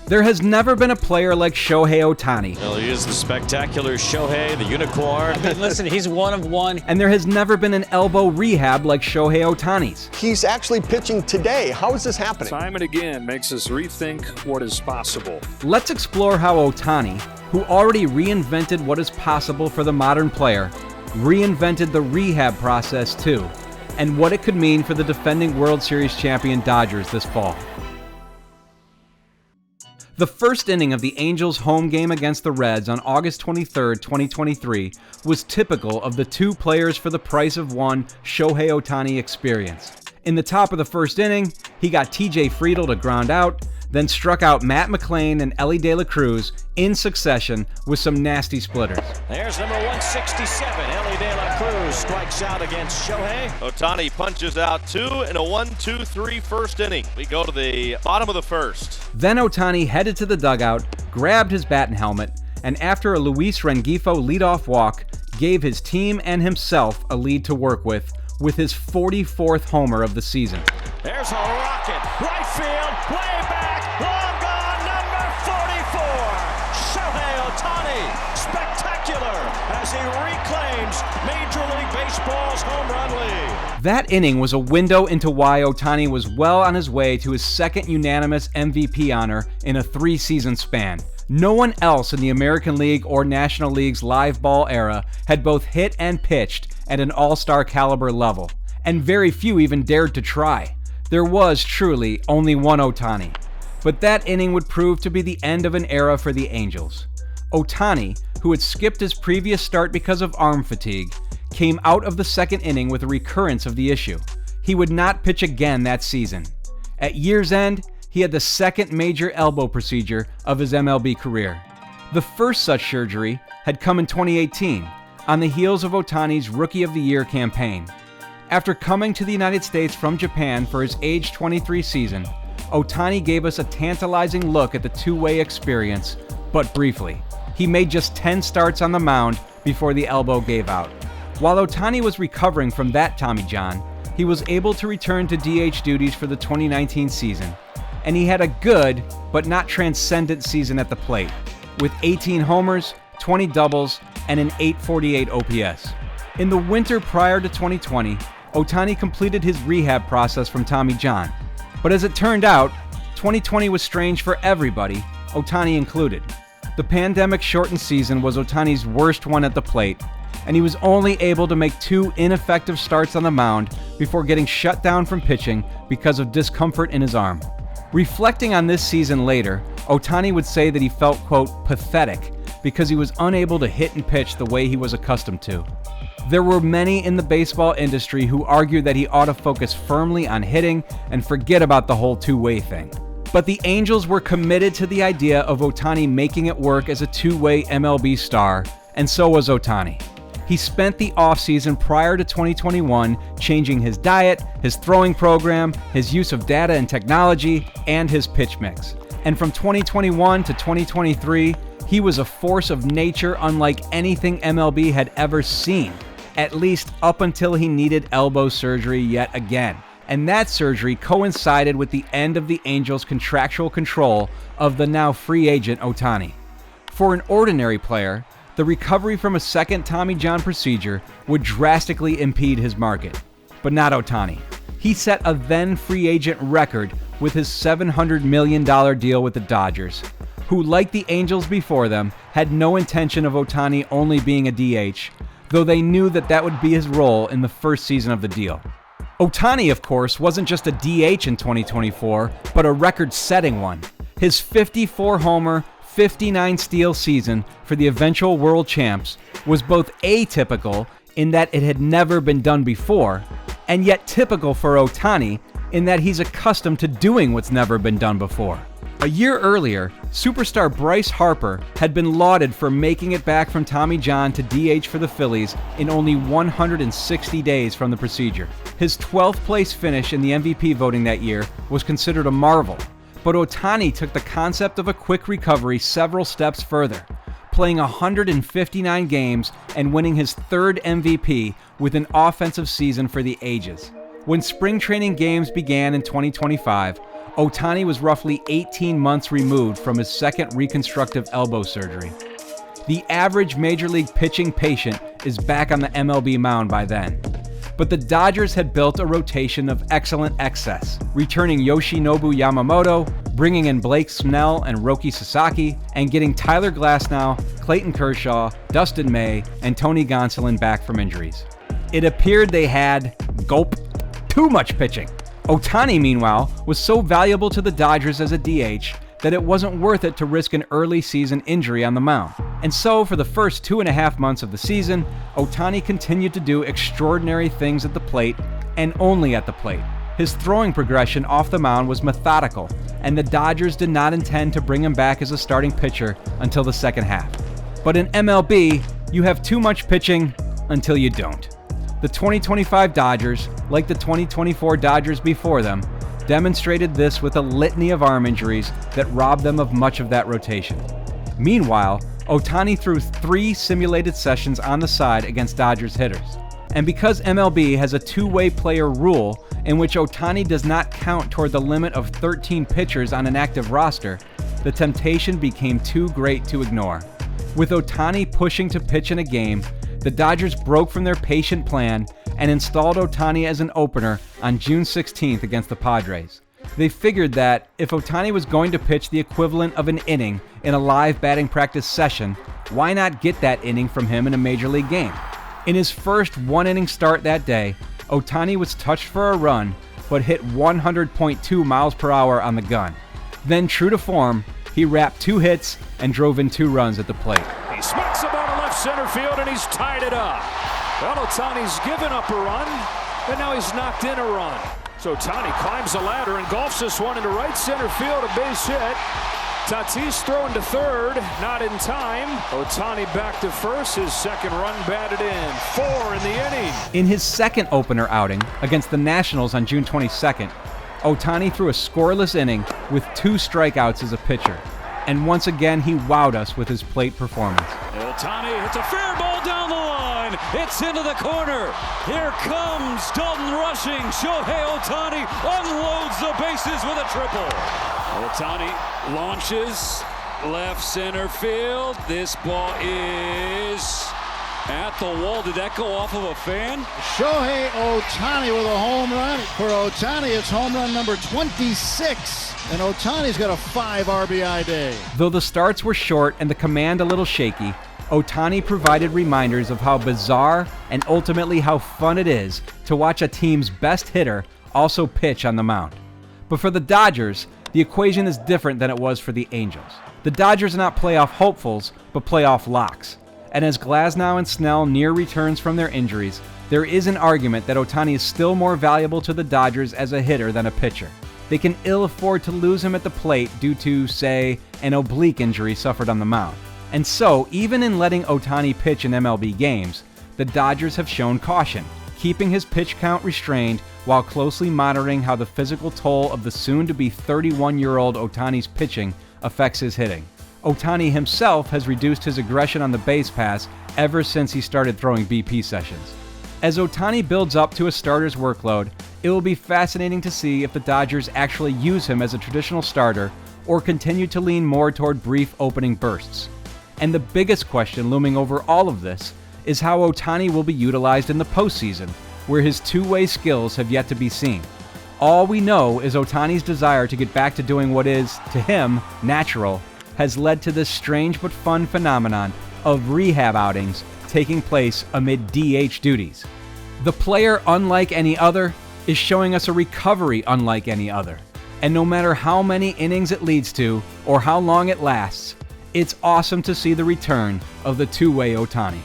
There has never been a player like Shohei Ohtani. Well, he is the spectacular Shohei, the unicorn. Listen, he's one of one. And there has never been an elbow rehab like Shohei Ohtani's. He's actually pitching today. How is this happening? Time and again makes us rethink what is possible. Let's explore how Ohtani, who already reinvented what is possible for the modern player, reinvented the rehab process too, and what it could mean for the defending World Series champion Dodgers this fall. The first inning of the Angels' home game against the Reds on August 23, 2023 was typical of the two players for the price of one Shohei Ohtani experience. In the top of the first inning, he got TJ Friedl to ground out, then struck out Matt McLain and Elly De La Cruz in succession with some nasty splitters. There's number 167, Elly De La Cruz strikes out against Shohei. Ohtani punches out 2 in a 1-2-3 first inning. We go to the bottom of the first. Then Ohtani headed to the dugout, grabbed his bat and helmet, and after a Luis Rengifo leadoff walk, gave his team and himself a lead to work with his 44th homer of the season. There's a rocket, right field, way back, long gone, number 44, Shohei Ohtani, spectacular as he reclaims Major League Baseball's home run lead. That inning was a window into why Ohtani was well on his way to his second unanimous MVP honor in a 3-season span. No one else in the American League or National League's live ball era had both hit and pitched at an all-star caliber level, and very few even dared to try. There was truly only one Ohtani, but that inning would prove to be the end of an era for the Angels. Ohtani, who had skipped his previous start because of arm fatigue, came out of the second inning with a recurrence of the issue. He would not pitch again that season. At year's end, he had the second major elbow procedure of his MLB career. The first such surgery had come in 2018, on the heels of Ohtani's Rookie of the Year campaign. After coming to the United States from Japan for his age 23 season, Ohtani gave us a tantalizing look at the two-way experience, but briefly. He made just 10 starts on the mound before the elbow gave out. While Ohtani was recovering from that Tommy John, he was able to return to DH duties for the 2019 season, and he had a good, but not transcendent season at the plate, with 18 homers, 20 doubles, and an .848 OPS. In the winter prior to 2020, Ohtani completed his rehab process from Tommy John. But as it turned out, 2020 was strange for everybody, Ohtani included. The pandemic-shortened season was Ohtani's worst one at the plate, and he was only able to make 2 ineffective starts on the mound before getting shut down from pitching because of discomfort in his arm. Reflecting on this season later, Ohtani would say that he felt, quote, pathetic because he was unable to hit and pitch the way he was accustomed to. There were many in the baseball industry who argued that he ought to focus firmly on hitting and forget about the whole two-way thing. But the Angels were committed to the idea of Ohtani making it work as a two-way MLB star, and so was Ohtani. He spent the offseason prior to 2021 changing his diet, his throwing program, his use of data and technology, and his pitch mix. And from 2021 to 2023, he was a force of nature unlike anything MLB had ever seen, at least up until he needed elbow surgery yet again. And that surgery coincided with the end of the Angels' contractual control of the now free agent Ohtani. For an ordinary player, the recovery from a second Tommy John procedure would drastically impede his market. But not Ohtani. He set a then free agent record with his $700 million deal with the Dodgers, who, like the Angels before them, had no intention of Ohtani only being a DH, though they knew that that would be his role in the first season of the deal. Ohtani, of course, wasn't just a DH in 2024, but a record-setting one. His 54-homer, 59-steal season for the eventual world champs was both atypical in that it had never been done before, and yet typical for Ohtani in that he's accustomed to doing what's never been done before. A year earlier, superstar Bryce Harper had been lauded for making it back from Tommy John to DH for the Phillies in only 160 days from the procedure. His 12th place finish in the MVP voting that year was considered a marvel, but Ohtani took the concept of a quick recovery several steps further, playing 159 games and winning his third MVP with an offensive season for the ages. When spring training games began in 2025, Ohtani was roughly 18 months removed from his second reconstructive elbow surgery. The average Major League pitching patient is back on the MLB mound by then. But the Dodgers had built a rotation of excellent excess, returning Yoshinobu Yamamoto, bringing in Blake Snell and Roki Sasaki, and getting Tyler Glasnow, Clayton Kershaw, Dustin May, and Tony Gonsolin back from injuries. It appeared they had, gulp, too much pitching. Ohtani, meanwhile, was so valuable to the Dodgers as a DH that it wasn't worth it to risk an early season injury on the mound. And so, for the first 2.5 months of the season, Ohtani continued to do extraordinary things at the plate, and only at the plate. His throwing progression off the mound was methodical, and the Dodgers did not intend to bring him back as a starting pitcher until the second half. But in MLB, you have too much pitching until you don't. The 2025 Dodgers, like the 2024 Dodgers before them, demonstrated this with a litany of arm injuries that robbed them of much of that rotation. Meanwhile, Ohtani threw 3 simulated sessions on the side against Dodgers hitters. And because MLB has a two-way player rule in which Ohtani does not count toward the limit of 13 pitchers on an active roster, the temptation became too great to ignore. With Ohtani pushing to pitch in a game, the Dodgers broke from their patient plan and installed Ohtani as an opener on June 16th against the Padres. They figured that if Ohtani was going to pitch the equivalent of an inning in a live batting practice session, why not get that inning from him in a major league game? In his first one-inning start that day, Ohtani was touched for a run, but hit 100.2 miles per hour on the gun. Then, true to form, he wrapped 2 hits and drove in 2 runs at the plate. He smacks the ball to left center field, and he's tied it up. Well, Ohtani's given up a run, and now he's knocked in a run. So Ohtani climbs the ladder and golfs this one into right center field, a base hit. Tatis throwing to third, not in time. Ohtani back to first, his second run batted in. 4 in the inning. In his second opener outing against the Nationals on June 22nd, Ohtani threw a scoreless inning with 2 strikeouts as a pitcher. And once again, he wowed us with his plate performance. Ohtani hits a fair ball down the line. It's into the corner. Here comes Dalton rushing. Shohei Ohtani unloads the bases with a triple. Ohtani launches left center field. This ball is at the wall. Did that go off of a fan? Shohei Ohtani with a home run. For Ohtani, it's home run number 26. And Ohtani's got a 5 RBI day. Though the starts were short and the command a little shaky, Ohtani provided reminders of how bizarre and ultimately how fun it is to watch a team's best hitter also pitch on the mound. But for the Dodgers, the equation is different than it was for the Angels. The Dodgers are not playoff hopefuls, but playoff locks. And as Glasnow and Snell near returns from their injuries, there is an argument that Ohtani is still more valuable to the Dodgers as a hitter than a pitcher. They can ill afford to lose him at the plate due to, say, an oblique injury suffered on the mound. And so, even in letting Ohtani pitch in MLB games, the Dodgers have shown caution, keeping his pitch count restrained while closely monitoring how the physical toll of the soon-to-be 31-year-old Ohtani's pitching affects his hitting. Ohtani himself has reduced his aggression on the base pass ever since he started throwing BP sessions. As Ohtani builds up to a starter's workload, it will be fascinating to see if the Dodgers actually use him as a traditional starter or continue to lean more toward brief opening bursts. And the biggest question looming over all of this is how Ohtani will be utilized in the postseason, where his two-way skills have yet to be seen. All we know is Ohtani's desire to get back to doing what is, to him, natural, has led to this strange but fun phenomenon of rehab outings taking place amid DH duties. The player, unlike any other, is showing us a recovery unlike any other. And no matter how many innings it leads to, or how long it lasts, it's awesome to see the return of the two-way Ohtani.